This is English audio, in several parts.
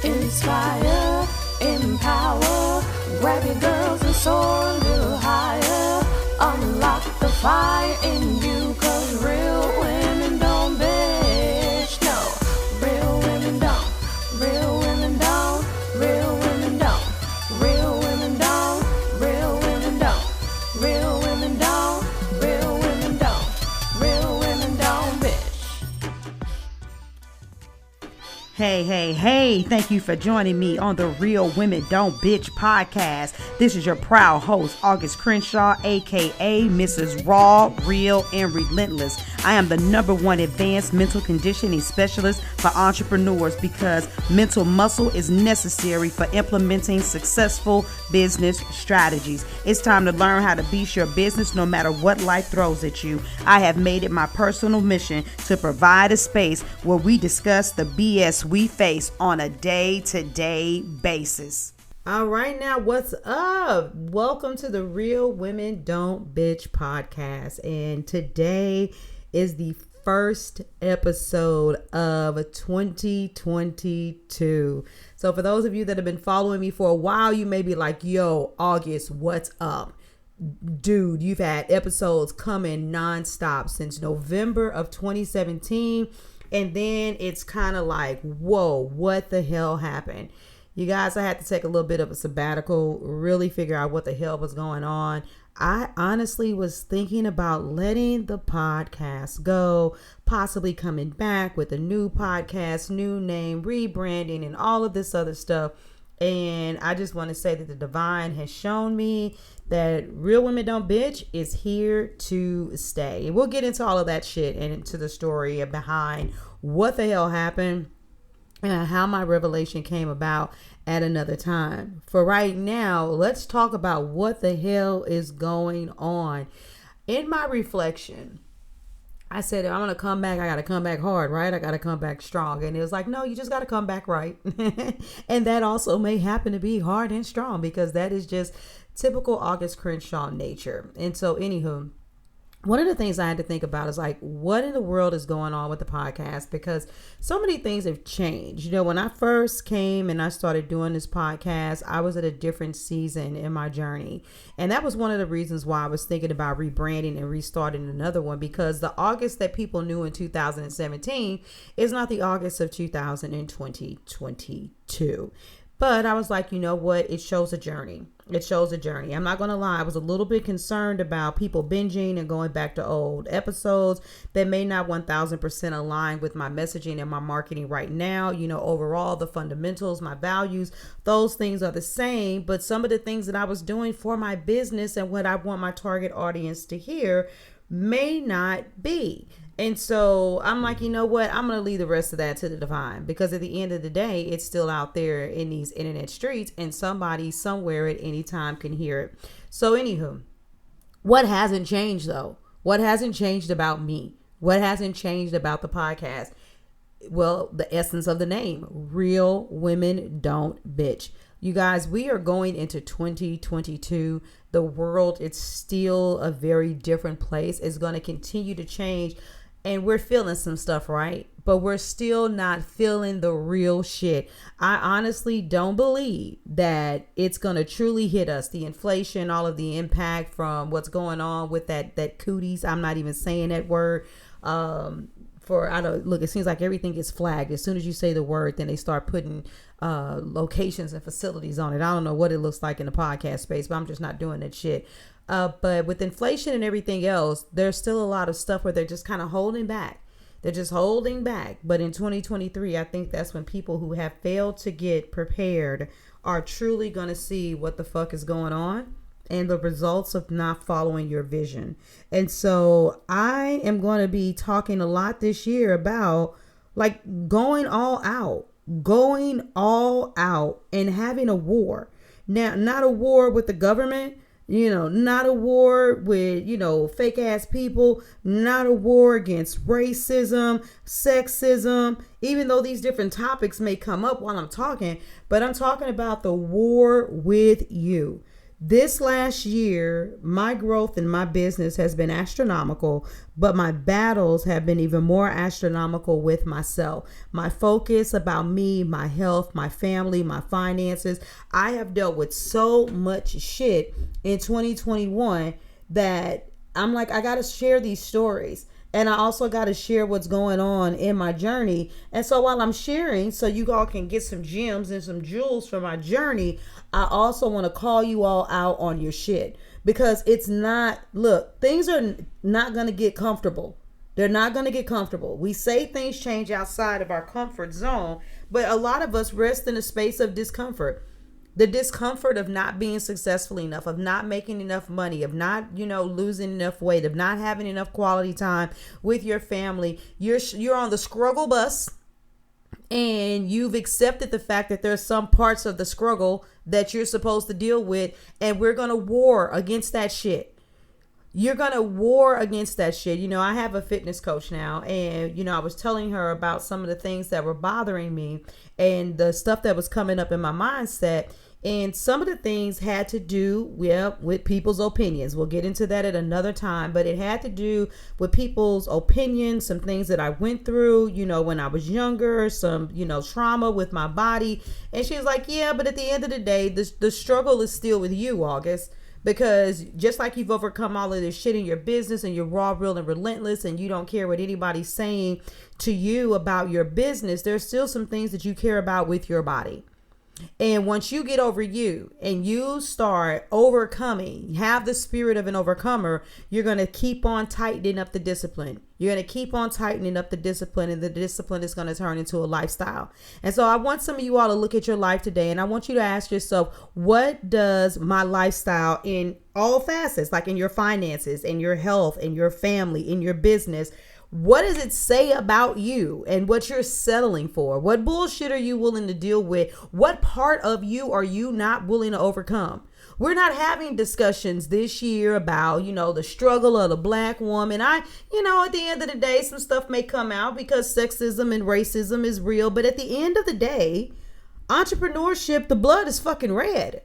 inspire, empower, grab your girls and soar a little higher, unlock the fire in you, 'cause real women don't bitch, no, real women don't, real women don't, real women don't, real women don't, real women don't, real women don't, real women don't, real women don't bitch. Hey, thank you for joining me on the Real Women Don't Bitch podcast. This is your proud host, August Crenshaw, aka Mrs. Raw, Real, and Relentless. I am the #1 advanced mental conditioning specialist for entrepreneurs because mental muscle is necessary for implementing successful business strategies. It's time to learn how to beat your business no matter what life throws at you. I have made it my personal mission to provide a space where we discuss the BS we face on a day-to-day basis. All right, now what's up? Welcome to the Real Women Don't Bitch podcast. And today is the first episode of 2022. So for those of you that have been following me for a while, you may be like, yo, August, what's up? Dude, you've had episodes coming nonstop since November of 2017. And then it's kind of like, whoa, what the hell happened? You guys, I had to take a little bit of a sabbatical, really figure out what the hell was going on. I honestly was thinking about letting the podcast go, possibly coming back with a new podcast, new name, rebranding, and all of this other stuff. And I just want to say that the divine has shown me that Real Women Don't Bitch is here to stay. And we'll get into all of that shit and into the story behind what the hell happened and how my revelation came about at another time. For right now, let's talk about what the hell is going on. In my reflection, I said, I'm going to come back. I got to come back hard, right? I got to come back strong. And it was like, no, you just got to come back right. And that also may happen to be hard and strong because that is just typical August Crenshaw nature. And so, anywho, one of the things I had to think about is like, what in the world is going on with the podcast? Because so many things have changed. You know, when I first came and I started doing this podcast, I was at a different season in my journey. And that was one of the reasons why I was thinking about rebranding and restarting another one, because the August that people knew in 2017 is not the August of 2022. But I was like, you know what? It shows a journey. It shows a journey. I'm not going to lie. I was a little bit concerned about people binging and going back to old episodes that may not 1000% align with my messaging and my marketing right now. You know, overall, the fundamentals, my values, those things are the same. But some of the things that I was doing for my business and what I want my target audience to hear may not be. And so I'm like, you know what? I'm going to leave the rest of that to the divine, because at the end of the day, it's still out there in these internet streets and somebody somewhere at any time can hear it. So anywho, what hasn't changed though? What hasn't changed about me? What hasn't changed about the podcast? Well, the essence of the name, Real Women Don't Bitch. You guys, we are going into 2022. The world, it's still a very different place. It's going to continue to change. And we're feeling some stuff, right? But we're still not feeling the real shit. I honestly don't believe that it's going to truly hit us. The inflation, all of the impact from what's going on with that cooties. I'm not even saying that word. It seems like everything gets flagged. As soon as you say the word, then they start putting locations and facilities on it. I don't know what it looks like in the podcast space, but I'm just not doing that shit. But with inflation and everything else, there's still a lot of stuff where they're just kind of holding back. They're just holding back. But in 2023, I think that's when people who have failed to get prepared are truly going to see what the fuck is going on and the results of not following your vision. And so I am going to be talking a lot this year about like going all out and having a war. Now, not a war with the government, you know, not a war with, you know, fake ass people, not a war against racism, sexism, even though these different topics may come up while I'm talking, but I'm talking about the war with you. This last year, my growth in my business has been astronomical, but my battles have been even more astronomical with myself. My focus about me, my health, my family, my finances. I have dealt with so much shit in 2021 that I'm like, I got to share these stories. And I also got to share what's going on in my journey. And so while I'm sharing, so you all can get some gems and some jewels from my journey, I also want to call you all out on your shit. Because it's not, look, things are not going to get comfortable. They're not going to get comfortable. We say things change outside of our comfort zone, but a lot of us rest in a space of discomfort. The discomfort of not being successful enough, of not making enough money, of not, losing enough weight, of not having enough quality time with your family. You're on the struggle bus, and you've accepted the fact that there's some parts of the struggle that you're supposed to deal with, and we're going to war against that shit. You're going to war against that shit. I have a fitness coach now, and, I was telling her about some of the things that were bothering me and the stuff that was coming up in my mindset. And some of the things had to do with people's opinions. We'll get into that at another time, but it had to do with people's opinions, some things that I went through, when I was younger, some, trauma with my body. And she was like, yeah, but at the end of the day, the struggle is still with you, August. Because just like you've overcome all of this shit in your business and you're raw, real, and relentless, and you don't care what anybody's saying to you about your business, there's still some things that you care about with your body. And once you get over you and you start overcoming, have the spirit of an overcomer, you're going to keep on tightening up the discipline. You're going to keep on tightening up the discipline, and the discipline is going to turn into a lifestyle. And so I want some of you all to look at your life today, and I want you to ask yourself, what does my lifestyle in all facets, like in your finances, in your health, in your family, in your business, what does it say about you and what you're settling for? What bullshit are you willing to deal with? What part of you are you not willing to overcome? We're not having discussions this year about, the struggle of the black woman. At the end of the day, some stuff may come out because sexism and racism is real. But at the end of the day, entrepreneurship, the blood is fucking red.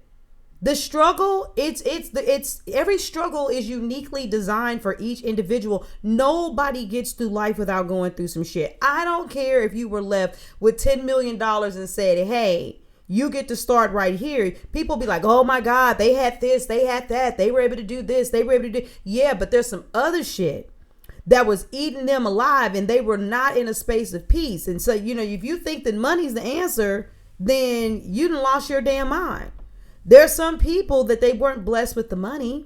The struggle, it's every struggle is uniquely designed for each individual. Nobody gets through life without going through some shit. I don't care if you were left with $10 million and said, hey, you get to start right here. People be like, oh my God, they had this, they had that. They were able to do this. They were able to do. Yeah, but there's some other shit that was eating them alive, and they were not in a space of peace. And so, if you think that money's the answer, then you done lost your damn mind. There's some people that they weren't blessed with the money,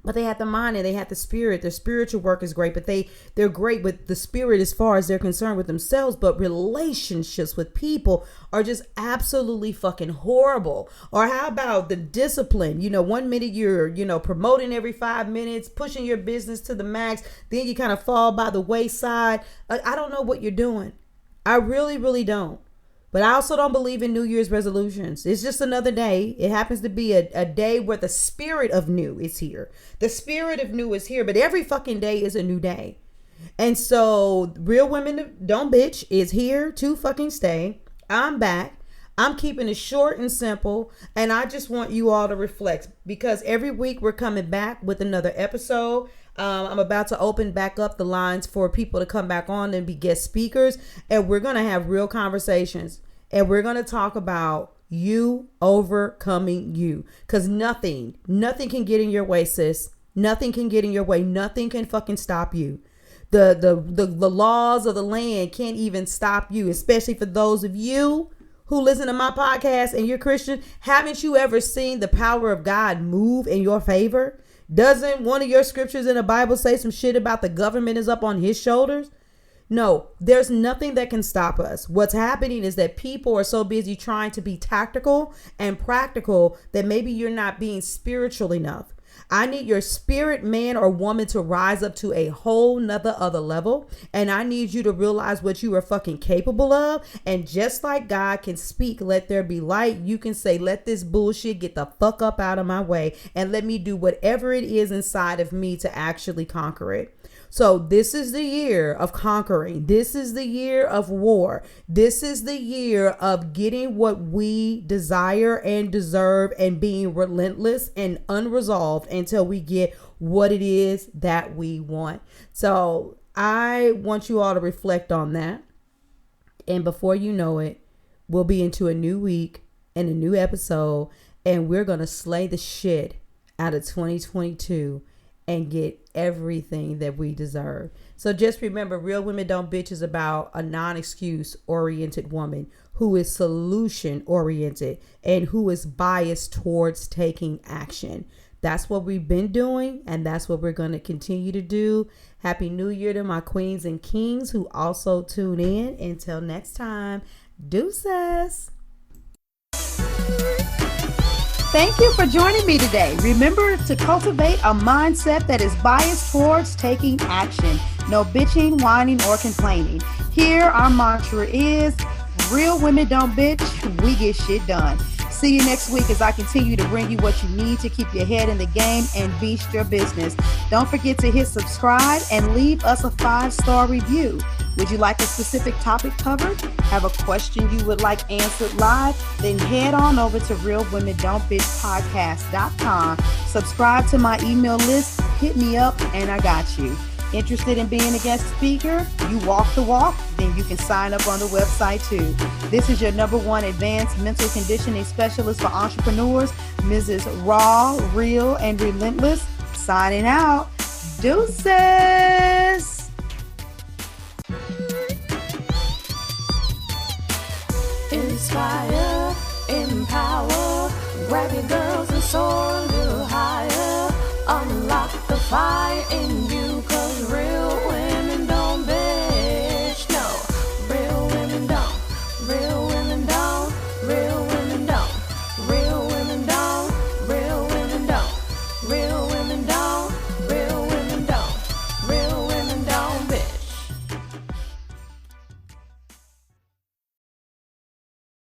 but they had the mind and they had the spirit. Their spiritual work is great, but they're great with the spirit as far as they're concerned with themselves. But relationships with people are just absolutely fucking horrible. Or how about the discipline? 1 minute you're, promoting every 5 minutes, pushing your business to the max. Then you kind of fall by the wayside. I don't know what you're doing. I really, really don't. But I also don't believe in New Year's resolutions. It's just another day. It happens to be a day where the spirit of new is here. The spirit of new is here, but every fucking day is a new day. And so Real Women Don't Bitch is here to fucking stay. I'm back. I'm keeping it short and simple, and I just want you all to reflect, because every week we're coming back with another episode. I'm about to open back up the lines for people to come back on and be guest speakers, and we're going to have real conversations, and we're going to talk about you overcoming you, because nothing can get in your way, sis. Nothing can get in your way. Nothing can fucking stop you. The laws of the land can't even stop you, especially for those of you who listen to my podcast and you're Christian. Haven't you ever seen the power of God move in your favor? Doesn't one of your scriptures in the Bible say some shit about the government is up on his shoulders? No, there's nothing that can stop us. What's happening is that people are so busy trying to be tactical and practical that maybe you're not being spiritual enough. I need your spirit man or woman to rise up to a whole nother other level. And I need you to realize what you are fucking capable of. And just like God can speak, let there be light, you can say, let this bullshit get the fuck up out of my way and let me do whatever it is inside of me to actually conquer it. So this is the year of conquering. This is the year of war. This is the year of getting what we desire and deserve and being relentless and unresolved until we get what it is that we want. So I want you all to reflect on that. And before you know it, we'll be into a new week and a new episode, and we're going to slay the shit out of 2022 and get everything that we deserve. So just remember, Real Women Don't Bitch is about a non-excuse oriented woman who is solution oriented and who is biased towards taking action. That's what we've been doing, and that's what we're going to continue to do. Happy New Year to my queens and kings who also tune in. Until next time, deuces. Thank you for joining me today. Remember to cultivate a mindset that is biased towards taking action. No bitching, whining, or complaining. Here, our mantra is, real women don't bitch, we get shit done. See you next week as I continue to bring you what you need to keep your head in the game and beast your business. Don't forget to hit subscribe and leave us a 5-star review. Would you like a specific topic covered? Have a question you would like answered live? Then head on over to realwomendon'tbitchpodcast.com. Subscribe to my email list, hit me up, and I got you. Interested in being a guest speaker? You walk the walk? Then you can sign up on the website too. This is your #1 advanced mental conditioning specialist for entrepreneurs, Mrs. Raw, Real, and Relentless. Signing out. Deuces. Inspire, empower, grab your girls and soar a little higher. Unlock the fire in you.